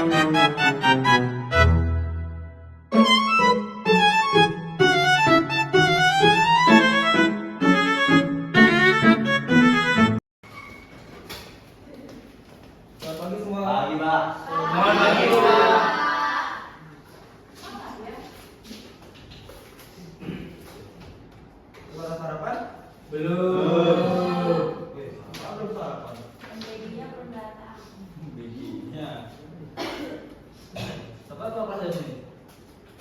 Selamat pagi semua. Pagi, Pak. Selamat pagi, Pak. Sudah sarapan? Belum. Oke, Pak belum sarapan. Baginya belum datang. Bijinya. Siapa tuh apa di sini?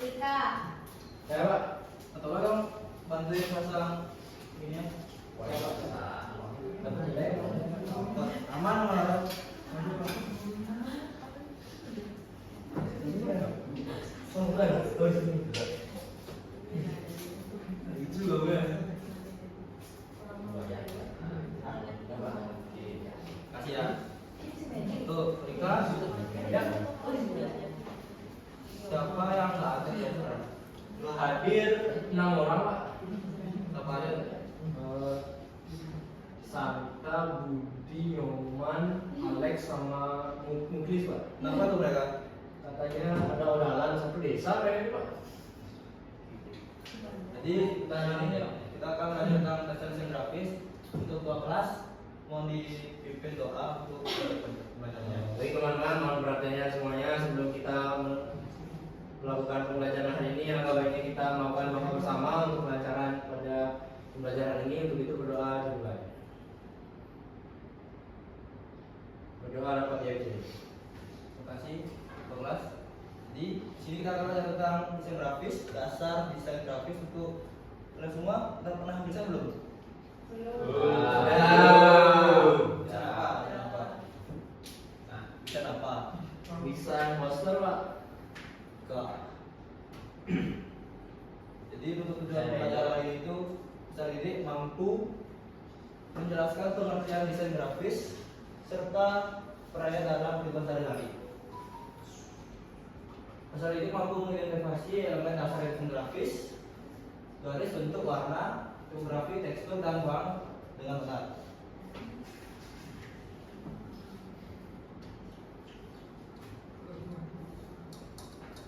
Tika. Saya Pak. Atau Pak dong bantuin pasang ini ya. Saya Pak. Aman malah. Lucu loh ya. Kasih ya. Tuh, Rika. Ya. Siapa yang nggak ada ya sekarang? Hadir 6 orang, Pak. Siapa aja? Santa, Budi, Nyoman, Alex, sama Muklis, Pak. Kenapa tuh mereka? Katanya ada odalan satu desa kayaknya, Pak. Jadi pertanyaan ini kita akan melanjutkan tes desain grafis untuk ketua kelas. Mohon dipimpin doa untuk pembelajarannya. Baik teman-teman, mohon perhatiannya semuanya sebelum kita melakukan pembelajaran hari ini, yang baiknya kita melakukan doa bersama untuk pembelajaran pada pembelajaran ini. Untuk itu berdoa dimulai. Berdoa dapat diakhiri. Terima kasih ketua kelas. Jadi sini kita akan belajar tentang desain grafis, dasar desain grafis untuk kalian semua. Kita pernah desain belum? Desain apa? Desain apa? Nah, desain apa? Desain poster, Pak. Enggak. Jadi untuk tujuan pembelajaran ini itu desain ini mampu menjelaskan pengertian desain grafis serta peran dalam kehidupan sehari-hari. Pasal ini mampu mengidentifikasi elemen dasar desain grafis, garis, bentuk, warna, tipografi, tekstur, dan ruang dengan benar.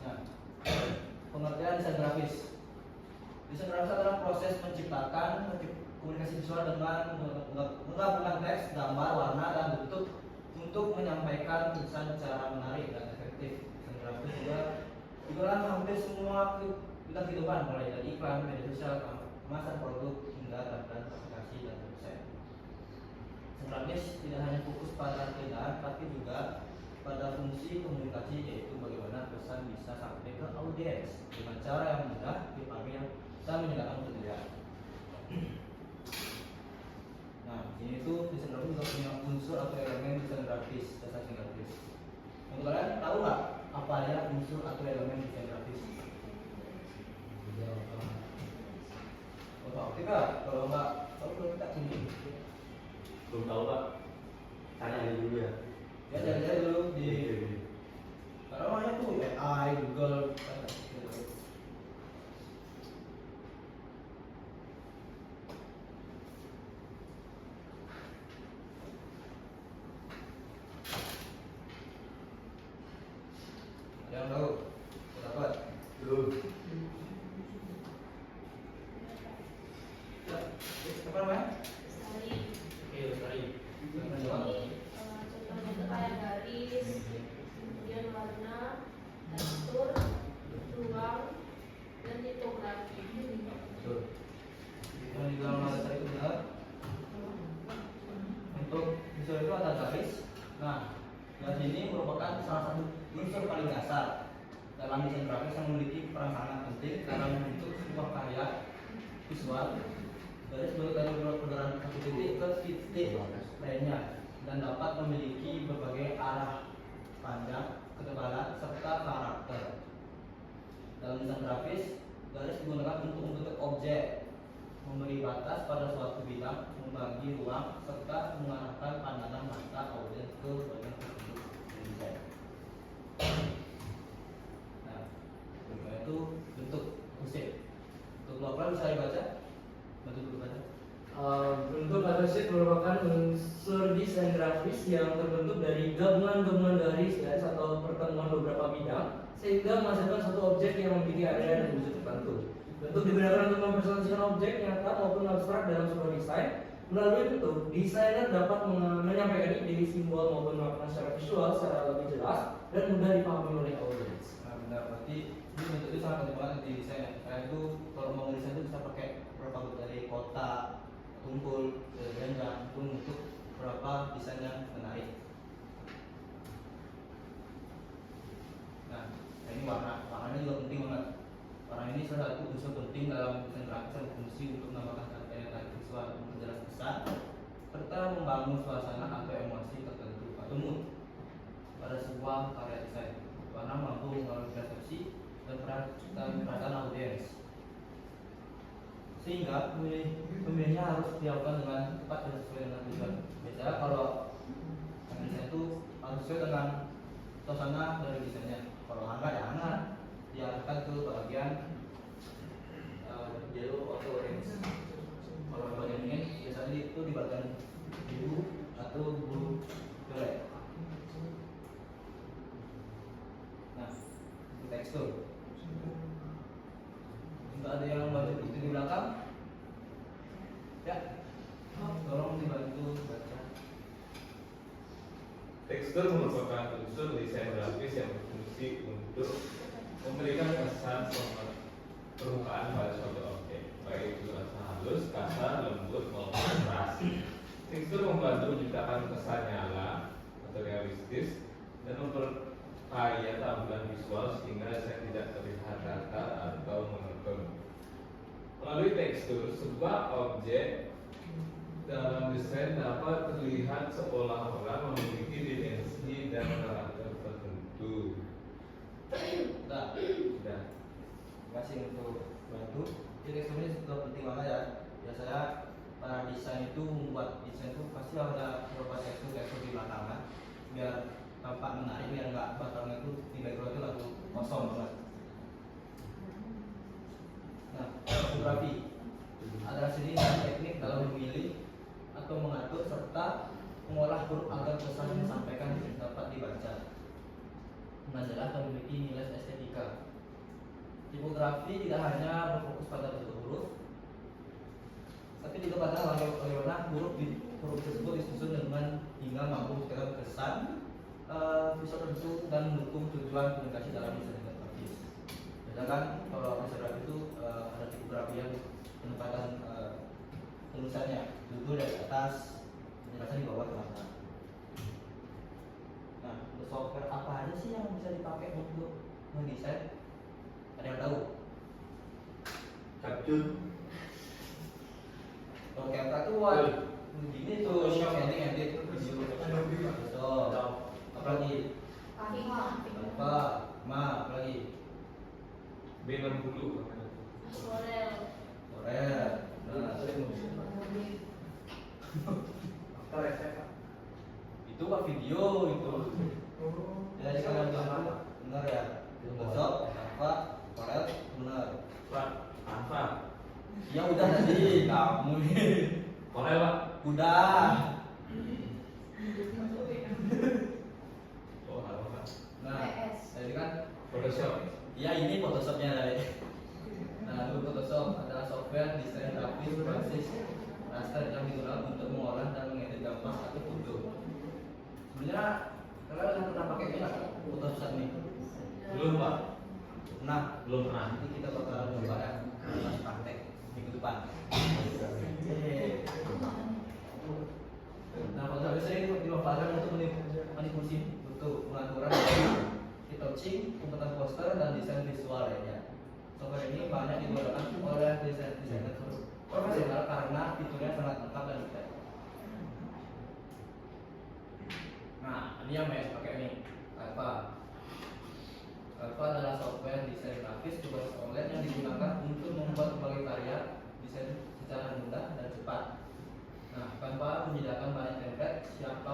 Nah, pengertian desain grafis. Desain grafis adalah proses menciptakan komunikasi visual dengan menggabungkan teks, gambar, warna, dan bentuk untuk menyampaikan pesan secara menarik dan efektif. Desain grafis juga digunakan hampir semua bidang kehidupan, mulai dari iklan, media sosial, kemasan produk, hingga dan aplikasi dan website. Desain grafis tidak hanya fokus pada keindahan, tapi juga pada fungsi komunikasi, yaitu bagaimana pesan bisa sampai ke audiens dengan cara yang mudah dipahami dan menyenangkan untuk dilihat. Nah, ini tuh desain grafis juga punya unsur atau elemen desain grafis, dasar desain grafis. Untuk kalian tahu nggak apa aja unsur atau elemen desain grafis? Oh, tahu tidak? Kalau nggak tahu belum kita sini. Belum tahu, Pak. Tanya aja dulu ya. Ya cari dulu di. Karena banyak tuh AI, Google. Ada yang tahu? Dapat? Belum. Ya, apa namanya? Sekali. Oke, Lestari. Yang kedua. Contohnya itu kayak garis, kemudian warna, tekstur, ruang, dan tipografi. Betul. Yang dibilang Mas Lestari itu benar. Untuk visual itu ada garis. Nah, garis ini merupakan salah satu unsur paling dasar dalam desain grafis yang memiliki peran sangat penting dalam membentuk sebuah karya visual. Garis sebagai tadi pergerakan satu titik ke titik lainnya dan dapat memiliki berbagai arah, panjang, ketebalan, serta karakter. Dalam desain grafis, garis digunakan untuk membentuk objek, memberi batas pada suatu bidang, membagi ruang, serta mengarahkan pandangan mata audiens ke bagian tertentu dari desain. Nah, itu bentuk musik. Untuk local bisa dibaca? Bentuk baca. Bentuk atau sheet merupakan unsur desain grafis grafis yang terbentuk dari gabungan-gabungan garis atau pertemuan beberapa bidang sehingga menghasilkan satu objek yang memiliki area dan wujud tertentu. Bentuk digunakan untuk mempresentasikan objek nyata maupun abstrak dalam sebuah desain. Melalui bentuk, desainer dapat menyampaikan ide, simbol maupun makna secara visual secara lebih jelas dan mudah dipahami oleh audiens. Nah, benar, berarti ini bentuk itu sangat penting banget di desain ya. Karena itu kalau mau ngedesain itu bisa pakai berapa bentuk dari kotak, tumpul, ganja untuk berapa desain yang menarik. Nah, ini warnanya juga penting banget. Warna ini salah satu unsur penting dalam desain grafis yang berfungsi untuk menambahkan kata yang tarik visual, memperjelas pesan, serta membangun suasana atau emosi tertentu atau mood pada sebuah karya desain. Warna mampu mengalami persepsi dan perasaan audiens, sehingga pemilihannya harus dilakukan dengan tepat dan sesuai dengan tujuan. Biasanya kalau desain itu harus sesuai dengan suasana dari desainnya. Kalau hangat ya hangat, diarahkan ke bagian yellow atau orange. Kalau bagian dingin biasanya itu di bagian biru atau blue violet. Nah, itu tekstur. Untuk ada yang bantu itu di belakang, ya, tolong dibantu baca. Tekstur merupakan unsur desain grafis yang berfungsi untuk memberikan kesan permukaan pada suatu objek, baik itu rasa halus, kasar, lembut maupun keras. Tekstur membantu menciptakan kesan nyata atau realistis dan memperkaya tampilan visual sehingga desain tidak terlihat datar atau monoton. Melalui tekstur, sebuah objek dalam desain dapat terlihat seolah-olah memiliki dimensi dan karakter tertentu. Nah, Sudah. terima kasih untuk bantu. Jadi tekstur ini juga penting banget ya. Biasanya para desain itu membuat desain itu pasti ada beberapa tekstur di belakangan biar tampak menarik, biar nggak background itu di background itu lalu kosong banget. Nah, fotografi adalah seni dan teknik dalam memilih atau mengatur serta mengolah huruf agar pesan yang disampaikan dapat dibaca dengan jelas dan memiliki nilai estetika. Tipografi tidak hanya berfokus pada bentuk huruf, tapi juga pada bagaimana huruf tersebut disusun dengan hingga mampu menciptakan kesan visual tertentu dan mendukung tujuan komunikasi dalam desain grafis. Misalkan kalau desain grafis itu ada tipografi yang penempatan tulisannya dulu dari atas, penjelasan di bawah ke belakang. Nah, untuk software apa aja sih yang bisa dipakai untuk mendesain? Ada yang tahu? Capture. Kalau Canva tuh begini tuh, edit video. So, apa lagi? Canva, apa lagi? B60. Corel. Corel. Nah, itu kan video itu. Jadi kalian bilang benar ya. Photoshop, Canva, Corel, benar. Canva. Ya udah tadi kamu nih. Corel, Pak. Udah. Oh, halo, Pak. Nah, jadi kan Photoshop. ya ini Photoshopnya dari. Nah, itu Photoshop adalah software desain grafis berbasis raster yang digunakan untuk mengolah dan mengedit gambar atau foto. Sebenarnya kalian udah pernah pakai ini nggak? Photoshop ini? Belum, Pak. Nah, Belum pernah. nanti kita bakal coba ya, pas praktek minggu depan. Nah, Photoshop sering dimanfaatkan untuk manipulasi bentuk, pengaturan, retouching, pembuatan poster dan desain visual lainnya. Software ini banyak digunakan oleh desainer profesional karena fiturnya sangat lengkap dan detail. Nah, ini yang mau pakai ini Canva. Canva adalah software desain grafis berbasis online yang digunakan untuk membuat berbagai karya desain secara mudah dan cepat. Nah, Canva menyediakan banyak template siap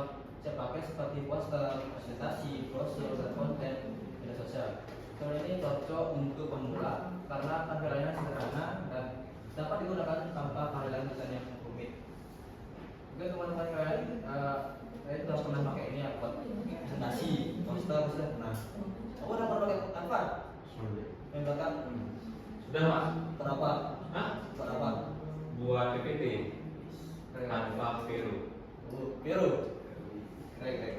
pakai seperti poster, presentasi, brosur, dan konten media sosial. Software ini cocok untuk pemula karena tampilannya sederhana dan dapat digunakan tanpa keahlian desain yang rumit. Mungkin teman-teman kalian Saya itu udah pernah pakai ini ya buat presentasi, poster sudah pernah. Kamu udah pernah pakai Canva? Yang belakang? Sudah mas? Kenapa? Hah? Kenapa? Buat PPT. Tanpa Vero. Biru. Keren.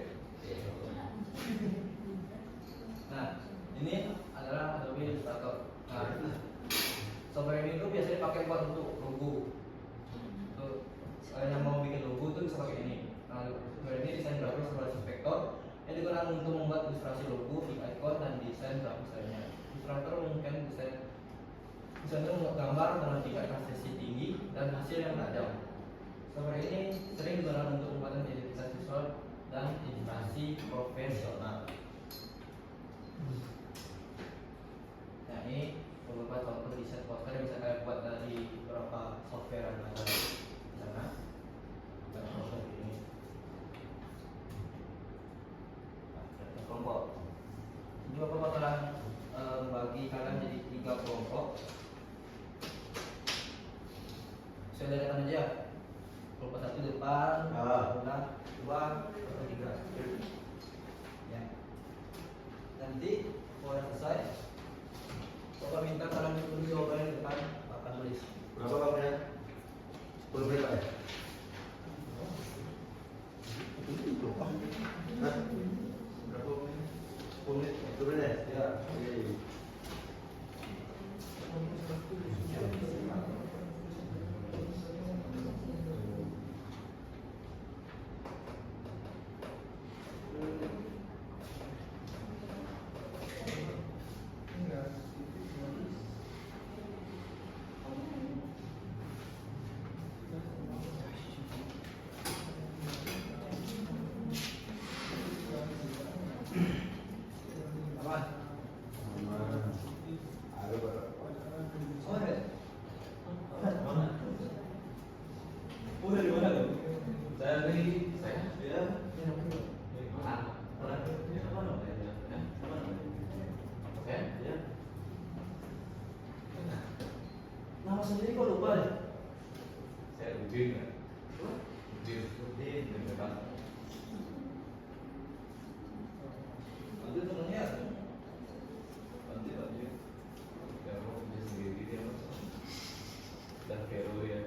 Nah, ini adalah Adobe Illustrator. Nah, software ini tuh biasanya pakai buat untuk logo. Tuh, yang mau bikin logo tuh bisa pakai ini. Nah, software ini desain grafis berbasis vektor yang digunakan untuk membuat ilustrasi logo, icon, dan desain grafis lainnya. Illustrator mungkin desain itu membuat gambar dengan tingkat prestasi tinggi dan hasil yang tajam. Software ini sering digunakan untuk pembuatan identitas visual dan ilustrasi profesional. Nah, ini beberapa contoh desain poster yang bisa kalian buat dari beberapa software yang ada di sana. Dan software ini. Nah, kelompok. Ini bapak bakalan bagi kalian jadi 3 kelompok. Saya lihatkan aja. Kelompok 1 depan, belakang, 2, 3. Ya. Nanti kalau udah selesai, bapak minta kalian tulis jawabannya di depan, akan tulis. Berapa bapaknya? 10 menit Pak ya? Hah? Berapa menit? 10 menit? 10 menit ya? Ya. Oke. Apa? Ada berapa? Sore. Mana? Udah di mana tuh? Dari saya. Ya. Mana? Mana? Mana? Oke. Ya. Nama sendiri kok lupa ya? Saya Udin ya. Udin. Udin. Dekat. Itu temennya. Nanti. Vero dia sendiri dia mas. Dan Vero ya.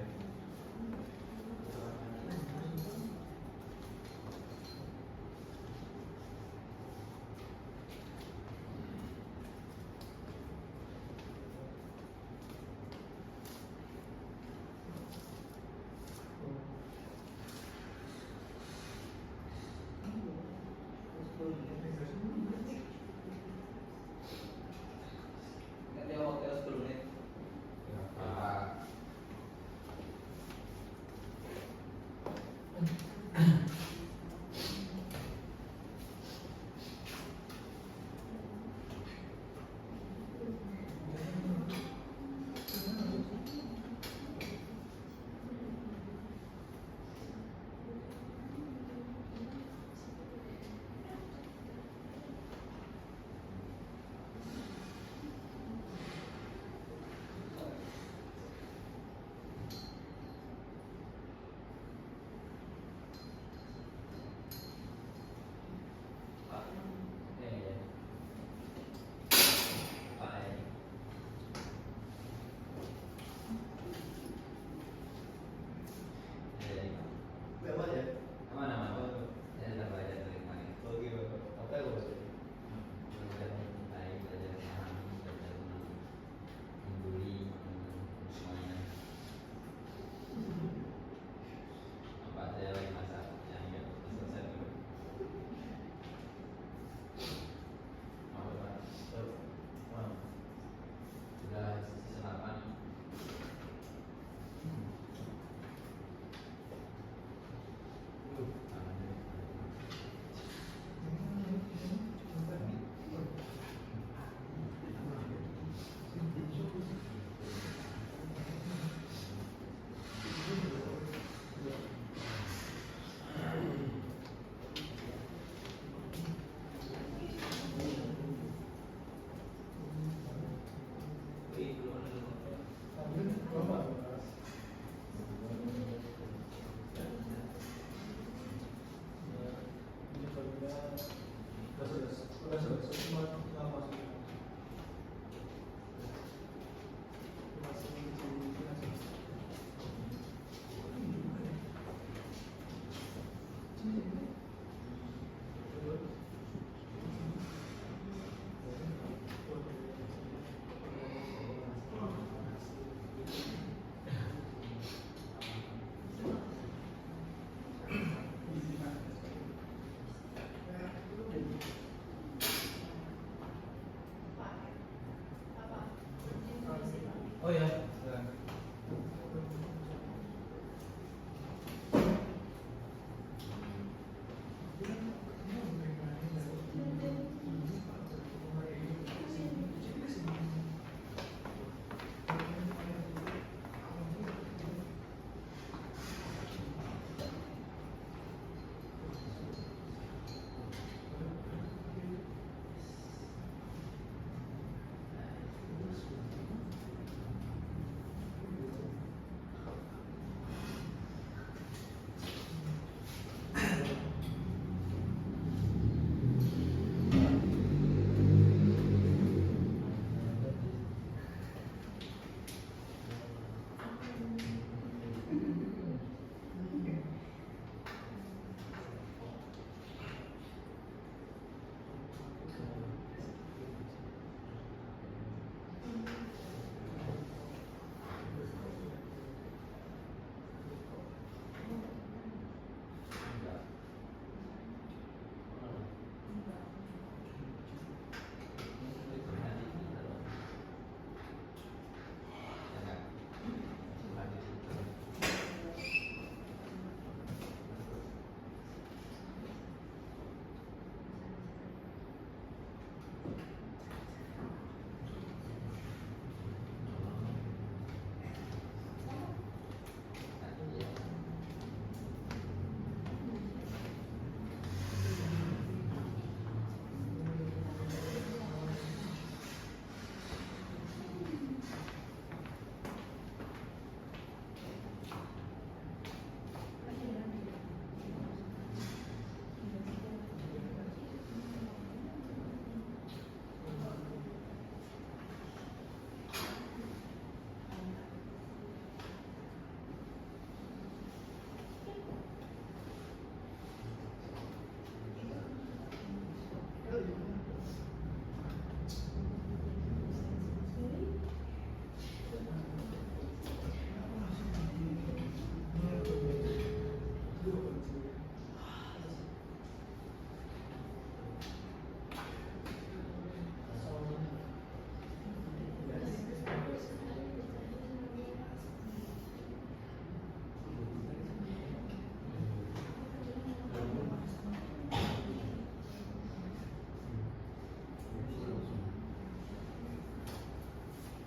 Oh ya.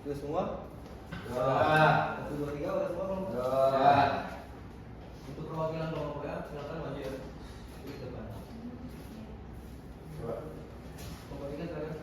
Sudah semua? Sudah. 1, 2, 3 udah semua belum? Sudah. Untuk perwakilan kelompok ya, silakan maju ya. Di depan. Kelompok 3 silakan.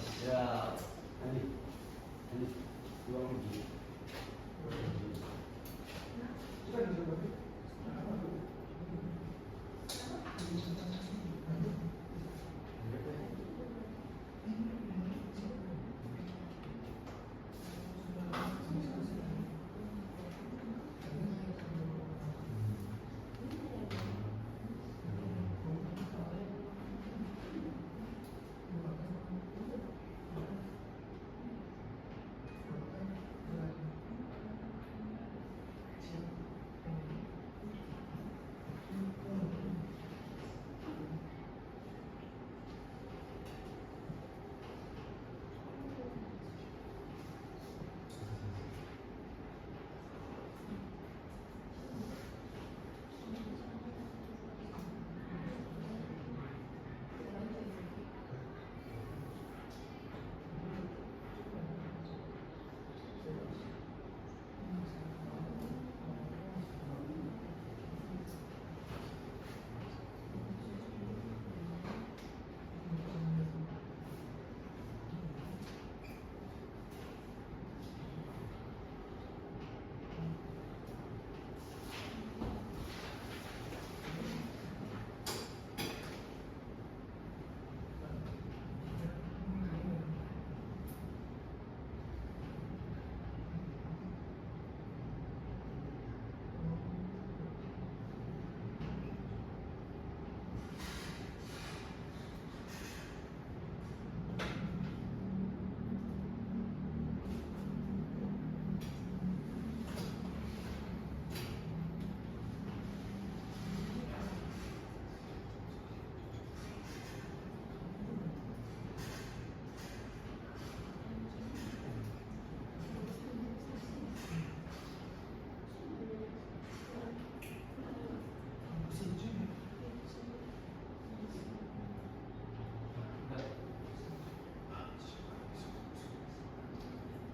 Ya.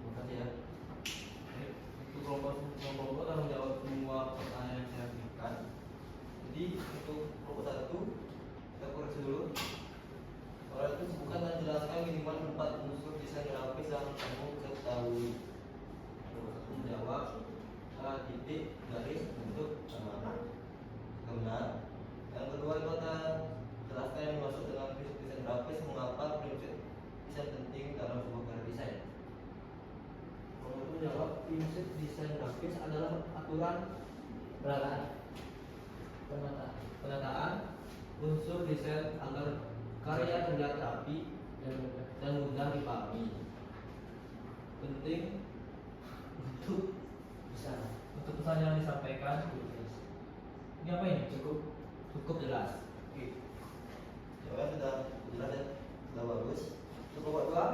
Makasih ya. Untuk kelompok akan menjawab semua pertanyaan yang saya berikan. Jadi untuk kelompok 1 kita koreksi dulu. Soal itu bukan dan jelaskan minimal 4 unsur desain grafis yang kamu ketahui. Kelompok 1 menjawab titik, garis, bentuk, dan warna. Benar. Yang kedua itu ada jelaskan yang dimaksud dengan prinsip desain grafis, mengapa prinsip desain penting dalam sebuah karya desain. Kalau itu menjawab prinsip desain grafis adalah aturan penataan unsur desain agar karya terlihat rapi dan mudah dipahami. Penting untuk pesan yang disampaikan. Ini apa ini? Cukup jelas. Oke. Jawaban sudah jelas ya, sudah bagus. Cukup dua.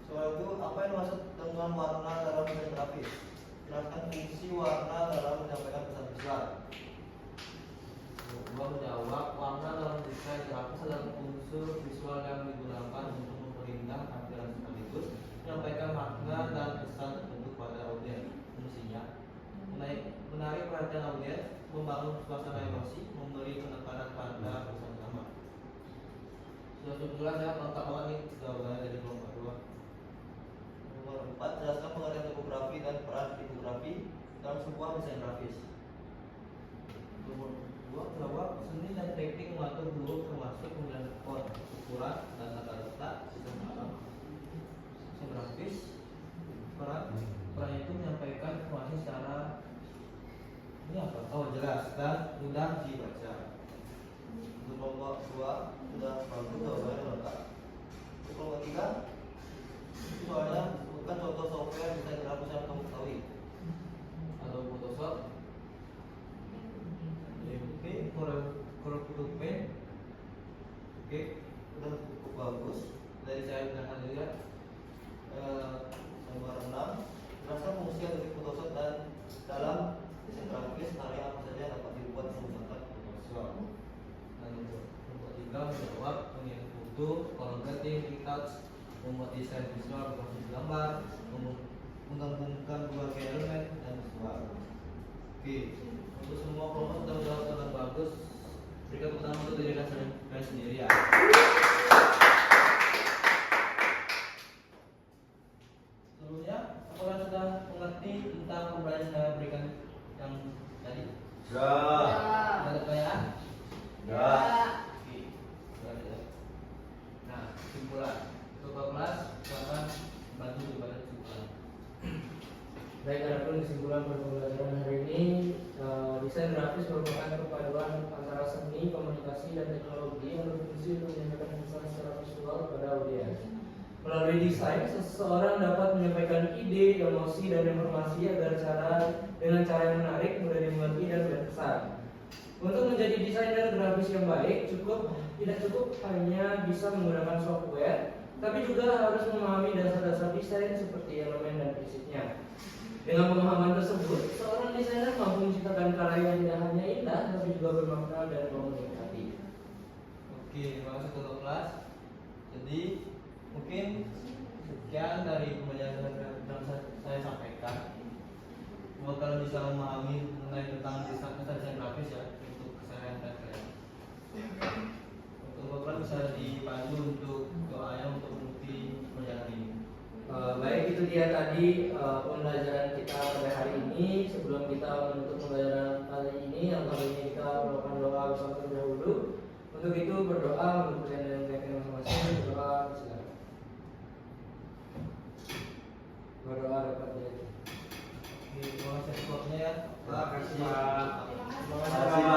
Soal itu apa yang dimaksud dengan warna dalam desain grafis? Jelaskan fungsi warna dalam menyampaikan pesan visual. Dua menjawab warna dalam desain grafis adalah unsur visual yang digunakan untuk memperindah tampilan sekaligus menyampaikan makna dan pesan tertentu pada audiens. Fungsinya menarik perhatian audiens, membangun suasana emosi, memberi penekanan pada pesan utama. Sudah cukup jelas ya, lengkap banget nih jawabannya dari kelompok 2. Nomor 4, jelaskan pengertian tipografi dan peran tipografi dalam sebuah desain grafis. Nomor 2, jawab seni dan teknik mengatur huruf termasuk pemilihan font, ukuran, dan tata letak sistem alam. Desain grafis peran itu menyampaikan informasi secara ini apa? Oh jelas dan mudah dibaca. Untuk kelompok 2 sudah bagus jawabannya lengkap. Untuk kelompok 3 soalnya bukan contoh software desain grafis yang kamu ketahui. Atau Photoshop, Oke, Corel Paint. Oke, sudah cukup bagus. Dari saya gunakan juga nomor 6. Jelaskan fungsi dari Photoshop dan dalam desain grafis area apa saja yang dapat dibuat menggunakan Photoshop. Dan nomor 3 menjawab pengiriman foto, color grading, retouch, membuat desain visual berbasis gambar, menggabungkan berbagai elemen dan visual. Oke, untuk semua kelompok sudah menjawab dengan bagus. Berikan tepuk tangan untuk diri kalian sendiri ya. mengerti tentang pembelajaran saya berikan yang tadi? Sudah. Ada pertanyaan? Sudah. Oke. Sudah. Nah, kesimpulan. Ketua kelas silakan bantu kepada kesimpulan. Baik, adapun kesimpulan pembelajaran hari ini, desain grafis merupakan perpaduan antara seni, komunikasi, dan teknologi yang berfungsi untuk menyampaikan pesan secara visual kepada audiens. Melalui desain, seseorang dapat menyampaikan ide, emosi, dan informasi dengan cara yang menarik, mudah dimengerti, dan berkesan. Untuk menjadi desainer grafis yang baik, tidak cukup hanya bisa menggunakan software, tapi juga harus memahami dasar-dasar desain seperti elemen dan prinsipnya. Dengan pemahaman tersebut, seorang desainer mampu menciptakan karya yang tidak hanya indah, tapi juga bermakna dan komunikatif. Oke, terima kasih ketua kelas. Jadi mungkin sekian dari pembelajaran yang saya sampaikan. Semoga kalian bisa memahami mengenai tentang desain grafis ya untuk keseharian kalian. Untuk kalian bisa dipandu untuk doanya untuk menutupi pembelajaran ini. Baik, itu dia tadi pembelajaran kita pada hari ini. Sebelum kita menutup pembelajaran kali ini, yang kali ini kita melakukan doa bersama terlebih dahulu. Untuk itu berdoa untuk kalian yang masing-masing. Berdoa, silakan. Berdoa dapat dia. Oke, terima kasih sebabnya ya. Terima kasih, Pak. Terima Terima kasih, Pak.